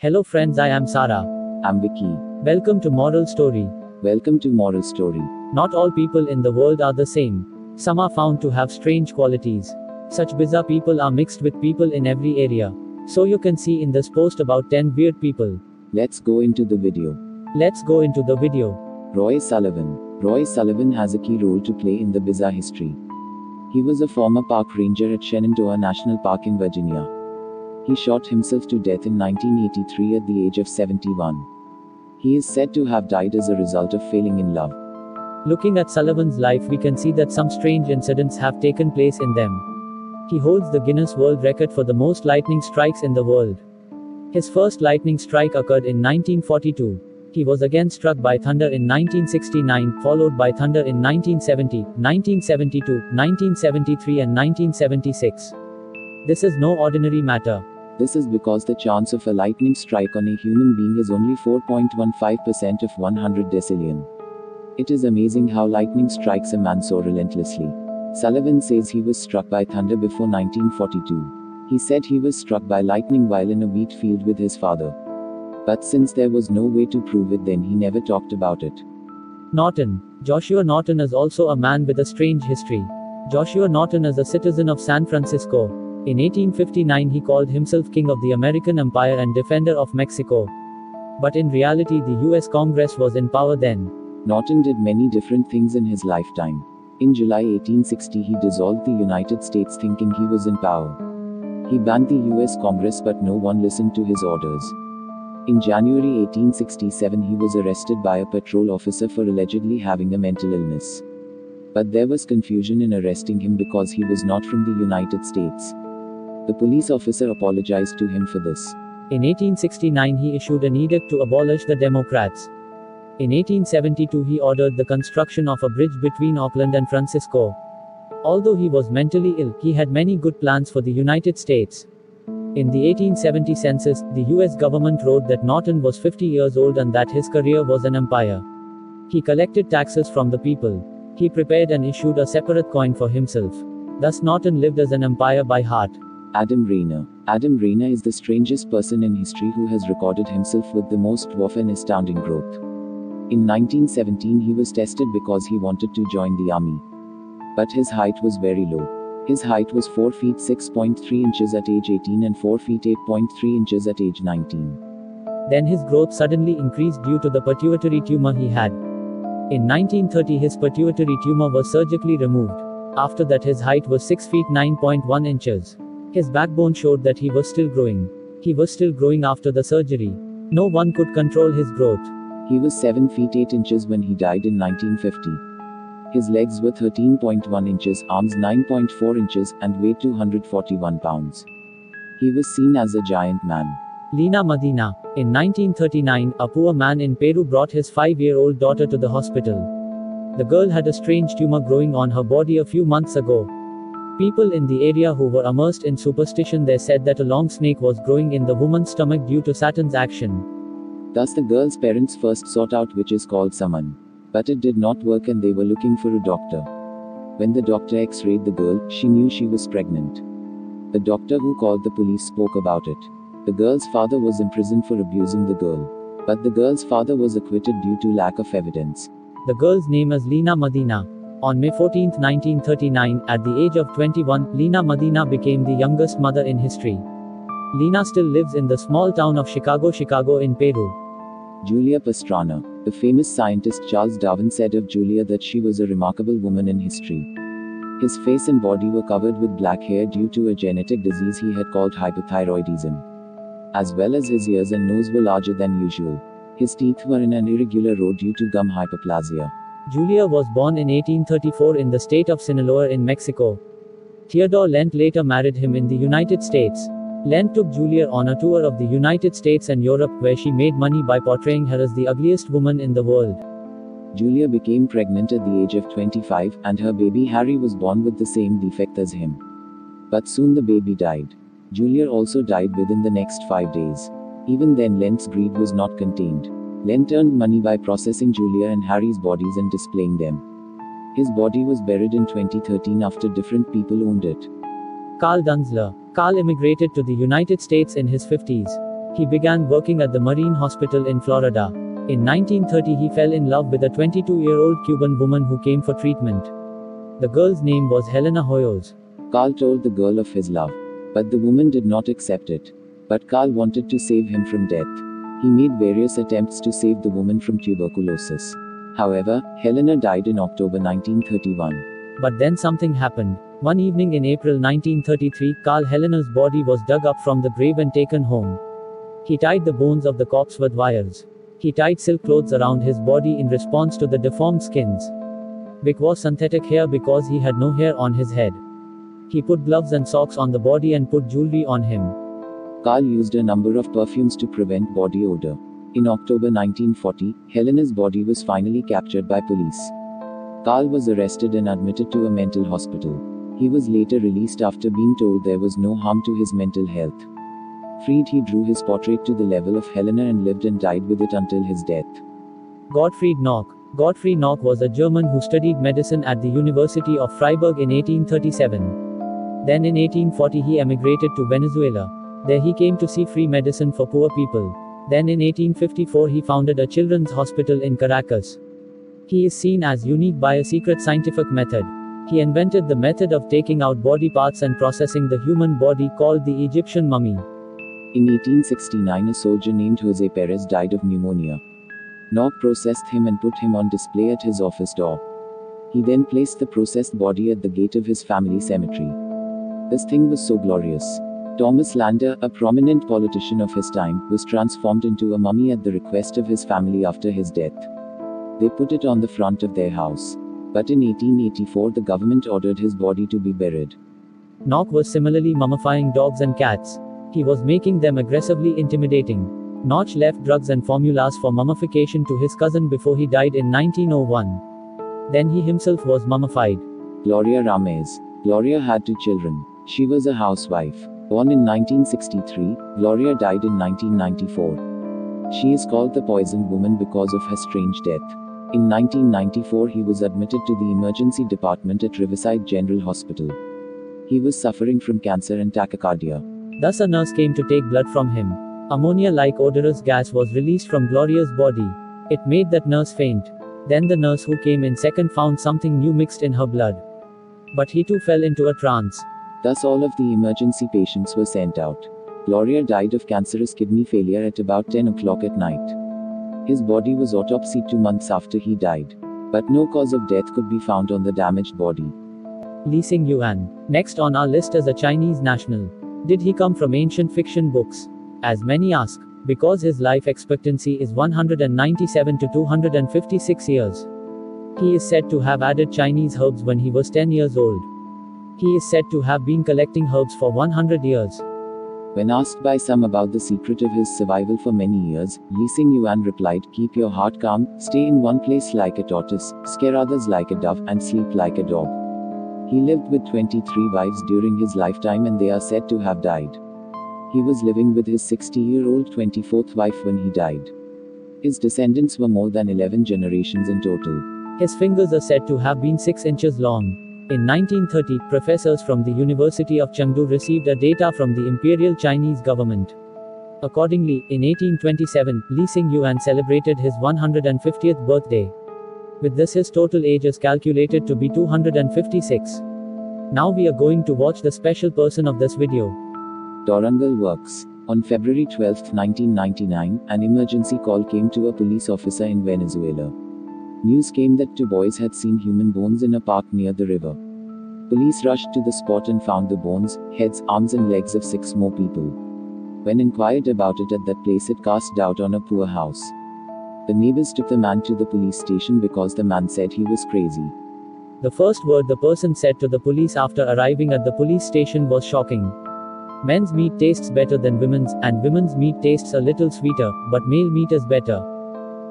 Hello friends, I am Sarah. I'm Vicky. Welcome to Moral Story. Welcome to Moral Story. Not all people in the world are the same. Some are found to have strange qualities. Such bizarre people are mixed with people in every area. So you can see in this post about 10 weird people. Let's go into the video. Let's go into the video. Roy Sullivan. Roy Sullivan has a key role to play in the bizarre history. He was a former park ranger at Shenandoah National Park in Virginia. He shot himself to death in 1983 at the age of 71. He is said to have died as a result of falling in love. Looking at Sullivan's life, we can see that some strange incidents have taken place in them. He holds the Guinness World Record for the most lightning strikes in the world. His first lightning strike occurred in 1942. He was again struck by thunder in 1969, followed by thunder in 1970, 1972, 1973 and 1976. This is no ordinary matter. This is because the chance of a lightning strike on a human being is only 4.15% of 100 decillion. It is amazing how lightning strikes a man so relentlessly. Sullivan says he was struck by thunder before 1942. He said he was struck by lightning while in a wheat field with his father. But since there was no way to prove it, then he never talked about it. Norton. Joshua Norton is also a man with a strange history. Joshua Norton is a citizen of San Francisco. In 1859 he called himself King of the American Empire and Defender of Mexico. But in reality the US Congress was in power then. Norton did many different things in his lifetime. In July 1860 he dissolved the United States thinking he was in power. He banned the US Congress but no one listened to his orders. In January 1867 he was arrested by a patrol officer for allegedly having a mental illness. But there was confusion in arresting him because he was not from the United States. The police officer apologized to him for this. In 1869 he issued an edict to abolish the Democrats. In 1872 he ordered the construction of a bridge between Auckland and Francisco. Although he was mentally ill, he had many good plans for the United States. In the 1870 census, the US government wrote that Norton was 50 years old and that his career was an empire. He collected taxes from the people. He prepared and issued a separate coin for himself. Thus Norton lived as an empire by heart. Adam Rayner. Adam Rayner is the strangest person in history who has recorded himself with the most dwarf and astounding growth. In 1917 he was tested because he wanted to join the army. But his height was very low. His height was 4 feet 6.3 inches at age 18 and 4 feet 8.3 inches at age 19. Then his growth suddenly increased due to the pituitary tumor he had. In 1930 his pituitary tumor was surgically removed. After that his height was 6 feet 9.1 inches. His backbone showed that he was still growing. He was still growing after the surgery. No one could control his growth. He was 7 feet 8 inches when he died in 1950. His legs were 13.1 inches, arms 9.4 inches, and weighed 241 pounds. He was seen as a giant man. Lina Madina. In 1939, a poor man in Peru brought his 5-year-old daughter to the hospital. The girl had a strange tumor growing on her body a few months ago. People in the area who were immersed in superstition there said that a long snake was growing in the woman's stomach due to Saturn's action. Thus the girl's parents first sought out witches called summon. But it did not work and they were looking for a doctor. When the doctor x-rayed the girl, she knew she was pregnant. The doctor who called the police spoke about it. The girl's father was imprisoned for abusing the girl. But the girl's father was acquitted due to lack of evidence. The girl's name is Lina Madina. On May 14, 1939, at the age of 21, Lina Madina became the youngest mother in history. Lina still lives in the small town of Chicago in Peru. Julia Pastrana. The famous scientist Charles Darwin said of Julia that she was a remarkable woman in history. His face and body were covered with black hair due to a genetic disease he had called hypothyroidism. As well as his ears and nose were larger than usual. His teeth were in an irregular row due to gum hyperplasia. Julia was born in 1834 in the state of Sinaloa in Mexico. Theodore Lent later married him in the United States. Lent took Julia on a tour of the United States and Europe where she made money by portraying her as the ugliest woman in the world. Julia became pregnant at the age of 25 and her baby Harry was born with the same defect as him. But soon the baby died. Julia also died within the next 5 days. Even then Lent's greed was not contained. Lent earned money by processing Julia and Harry's bodies and displaying them. His body was buried in 2013 after different people owned it. Carl Dunsler. Carl immigrated to the United States in his 50s. He began working at the Marine Hospital in Florida. In 1930 he fell in love with a 22-year-old Cuban woman who came for treatment. The girl's name was Helena Hoyos. Carl told the girl of his love, but the woman did not accept it. But Carl wanted to save him from death. He made various attempts to save the woman from tuberculosis. However, Helena died in October 1931. But then something happened. One evening in April 1933, Helena's body was dug up from the grave and taken home. He tied the bones of the corpse with wires. He tied silk clothes around his body in response to the deformed skins. Vic wore synthetic hair because he had no hair on his head. He put gloves and socks on the body and put jewelry on him. Carl used a number of perfumes to prevent body odor. In October 1940, Helena's body was finally captured by police. Carl was arrested and admitted to a mental hospital. He was later released after being told there was no harm to his mental health. Freed, he drew his portrait to the level of Helena and lived and died with it until his death. Gottfried Knau. Gottfried Knau was a German who studied medicine at the University of Freiburg in 1837. Then in 1840 he emigrated to Venezuela. There he came to see free medicine for poor people. Then in 1854 he founded a children's hospital in Caracas. He is seen as unique by a secret scientific method. He invented the method of taking out body parts and processing the human body called the Egyptian mummy. In 1869 a soldier named Jose Perez died of pneumonia. Knau processed him and put him on display at his office door. He then placed the processed body at the gate of his family cemetery. This thing was so glorious. Thomas Lander, a prominent politician of his time, was transformed into a mummy at the request of his family after his death. They put it on the front of their house. But in 1884 the government ordered his body to be buried. Knau was similarly mummifying dogs and cats. He was making them aggressively intimidating. Knau left drugs and formulas for mummification to his cousin before he died in 1901. Then he himself was mummified. Gloria Ramez. Gloria had 2 children. She was a housewife. Born in 1963, Gloria died in 1994. She is called the Poisoned Woman because of her strange death. In 1994 he was admitted to the emergency department at Riverside General Hospital. He was suffering from cancer and tachycardia. Thus a nurse came to take blood from him. Ammonia-like odorous gas was released from Gloria's body. It made that nurse faint. Then the nurse who came in second found something new mixed in her blood. But he too fell into a trance. Thus all of the emergency patients were sent out. Gloria died of cancerous kidney failure at about 10 o'clock at night. His body was autopsied 2 months after he died. But no cause of death could be found on the damaged body. Leasing Yuan. Next on our list is a Chinese national. Did he come from ancient fiction books? As many ask, because his life expectancy is 197 to 256 years. He is said to have added Chinese herbs when he was 10 years old. He is said to have been collecting herbs for 100 years. When asked by some about the secret of his survival for many years, Leasing Yuan replied, "Keep your heart calm, stay in one place like a tortoise, scare others like a dove, and sleep like a dog." He lived with 23 wives during his lifetime and they are said to have died. He was living with his 60-year-old 24th wife when he died. His descendants were more than 11 generations in total. His fingers are said to have been 6 inches long. In 1930, professors from the University of Chengdu received a data from the Imperial Chinese government. Accordingly, in 1827, Leasing Yuan celebrated his 150th birthday. With this his total age is calculated to be 256. Now we are going to watch the special person of this video. Dorangal works. On February 12, 1999, an emergency call came to a police officer in Venezuela. News came that 2 boys had seen human bones in a park near the river. Police rushed to the spot and found the bones, heads, arms and legs of 6 more people. When inquired about it at that place, it cast doubt on a poor house. The neighbors took the man to the police station because the man said he was crazy. The first word the person said to the police after arriving at the police station was shocking. Men's meat tastes better than women's, and women's meat tastes a little sweeter, but male meat is better.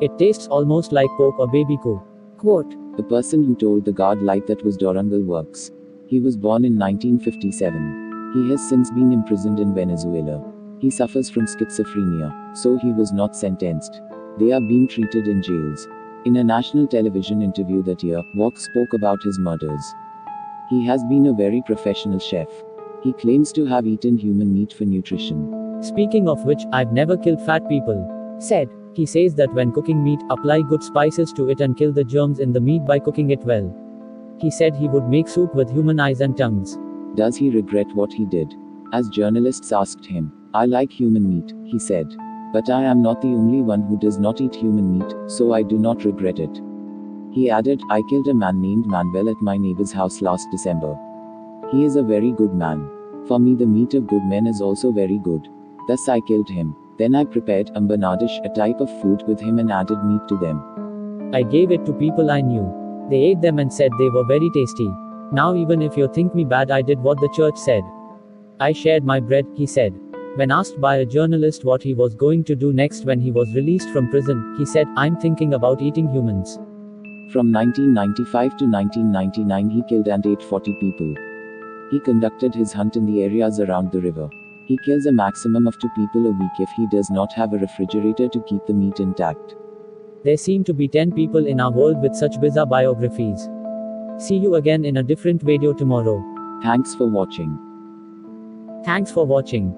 It tastes almost like pork or baby cow. Quote. The person who told the guard like that was Dorangal Works. He was born in 1957. He has since been imprisoned in Venezuela. He suffers from schizophrenia, so he was not sentenced. They are being treated in jails. In a national television interview that year, Works spoke about his murders. He has been a very professional chef. He claims to have eaten human meat for nutrition. Speaking of which, I've never killed fat people, said. He says that when cooking meat, apply good spices to it and kill the germs in the meat by cooking it well. He said he would make soup with human eyes and tongues. Does he regret what he did? As journalists asked him, I like human meat, he said. But I am not the only one who does not eat human meat, so I do not regret it. He added, I killed a man named Manuel at my neighbor's house last December. He is a very good man. For me, the meat of good men is also very good. Thus I killed him. Then I prepared empanadish, a type of food, with him and added meat to them. I gave it to people I knew. They ate them and said they were very tasty. Now even if you think me bad, I did what the church said. I shared my bread, he said. When asked by a journalist what he was going to do next when he was released from prison, he said, I'm thinking about eating humans. From 1995 to 1999 he killed and ate 40 people. He conducted his hunt in the areas around the river. He kills a maximum of 2 people a week if he does not have a refrigerator to keep the meat intact. There seem to be 10 people in our world with such bizarre biographies. See you again in a different video tomorrow. Thanks for watching. Thanks for watching.